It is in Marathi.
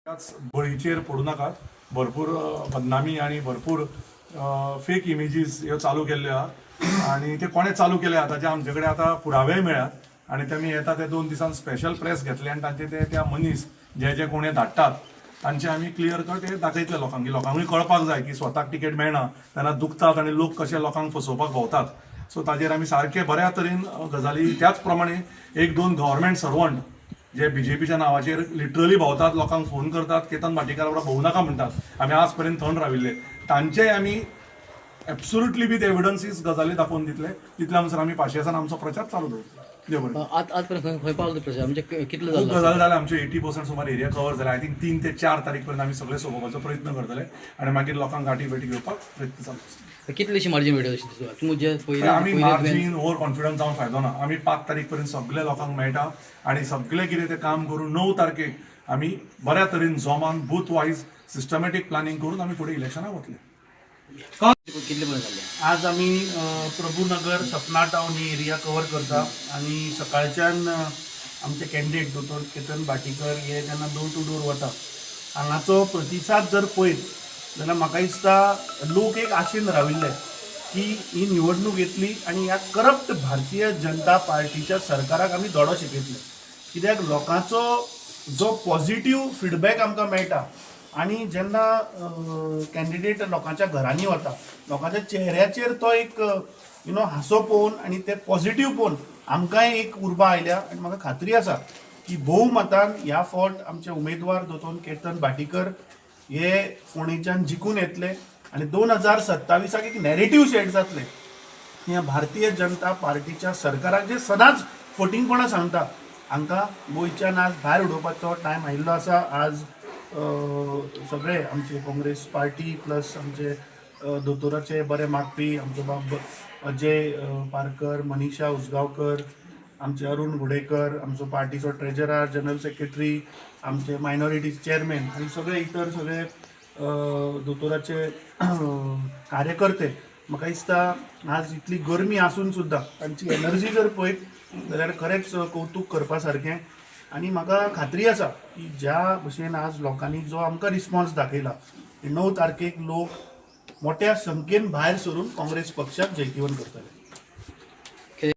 त्याच बळीचेर पडू नाकात. भरपूर बदनामी आणि भरपूर फेक इमेजीस ह्यो चालू केल्ल्यो आहा आणि ते कोणे चालू केले आहा ताचे आमचे कडेन आतां पुरावेय मेळ्ळ्यात आणि तेमी येता ते 2 दिसान स्पेशल प्रेस घेतले आणि तांचे ते त्या मनीस जे जे कोणी धाडटात तांचे आमी क्लियर कट हे दाखयतले लोकांक की लोकांकूय कळपाक जाय की स्वताक तिकेट मेळना तेन्ना दुखतात आणि लोक कशे लोकांक फसोवपाक भोंवतात. सो ताजेर आमी सारके बऱ्या तरेन गजाली त्याच प्रमाणे 1-2 गव्हर्मेंट सर्वंट जे बीजेपीच्या नावाचेर लिटरली भोंवतात, लोकांक फोन करतात, केतन भाटीकार वांगडा भोंवू नाका म्हणटात, आमी आज पर्यंत थंड राविल्ले, तांचेय आमी एब्सोल्युटली विथ एविडन्सीस गजाली दाखोवन दितले. तितले आमसर आमी पाशयेसान आमचो प्रचार चालू दवरतले. देव बरें. आज पर्यंत खंय पावलो प्रचार म्हणजे कितलो खूप जालो? गजाली जाल्या. आमचे 80% सुमार एरिया कव्हर जाला. आय थिंक 3 ते 4 तारीख पर्यंत आमी सगळे सोंपोवपाचो प्रयत्न करतले आणि मागीर लोकांक गाठी भेटी घेवपाक प्रयत्न चालू आसतले. कितलीशी मार्जीन मेळटली अशी दिसता तुमकां? जे आमी पयले मार्जीन ओवर कॉन्फिडन्स जावन फायदो ना. आमी 5 तारीख पर्यंत सगळे लोकांक मेळटा आणि सगळे कितें ते काम करून 9 तारखेक आमी बऱ्या तरेन जोमान बूथ वायज सिस्टमॅटीक प्लॅनिंग करून आमी फुडें इलेक्शनाक वतले. कितले पर्यंत जाले? आज आम्ही प्रभूनगर सपना टाउन ही एरिया कव्हर करता आणि सकाळच्यान आमचे कॅन्डिडेट दोतोर केतन भाटीकर हे जेन्ना डोर टू डोर वता हांगाचो प्रतिसाद जर पळयत जाल्यार म्हाका दिसता लोक एक आशेन राविल्ले की ही निवडणूक येतली आणि ह्या करप्ट भारतीय जनता पार्टीच्या सरकाराक आमी धडो शिकयतले. कित्याक लोकांचो जो पॉझिटिव्ह फीडबॅक आमकां मेळटा आणि जेन्ना कॅन्डिडेट लोकांच्या घरांनी वता लोकांच्या चेहऱ्याचेर तो एक हांसो पळोवन आणि ते पॉझिटिव्ह पळोवन आमकांय एक उर्बा आयल्या आणि म्हाका खात्री आसा की भोवमतान ह्या फावट आमचे उमेदवार दोतोर केतन भाटीकर हे फोंडेच्यान जिखून येतले आणि 2027 एक नॅरेटिव्ह सेट जातले. ह्या भारतीय जनता पार्टीच्या सरकाराक जे सदांच फटिंगपणां सांगता हांकां गोंयच्यान आज भायर उडोवपाचो टायम आयिल्लो आसा. आज सगळे आमचे काँग्रेस पार्टी प्लस आमचे दोतोराचे बरे मागपी आमचो बाब अजय पारकर, मनीषा उसगांवकर, आमचे अरुण घुडेकर, आमचो पार्टीचो ट्रेजरर, जनरल सेक्रेटरी, आमचे मायनॉरिटी चेअरमॅन आणि सगळे इतर सगळे दोतोराचे कार्यकर्ते. म्हाका दिसता आज इतली गरमी आसून सुद्दां तांची एनर्जी जर पळयत जाल्यार खरेंच कौतूक करपा सारकें. आणि म्हाका खात्री आसा की ज्या भशेन आज लोकांनी जो आमकां रिस्पॉन्स दाखयला 9 तारखेक लोक मोठ्या संख्येन भायर सरून काँग्रेस पक्षाक जैतिवंत करतले.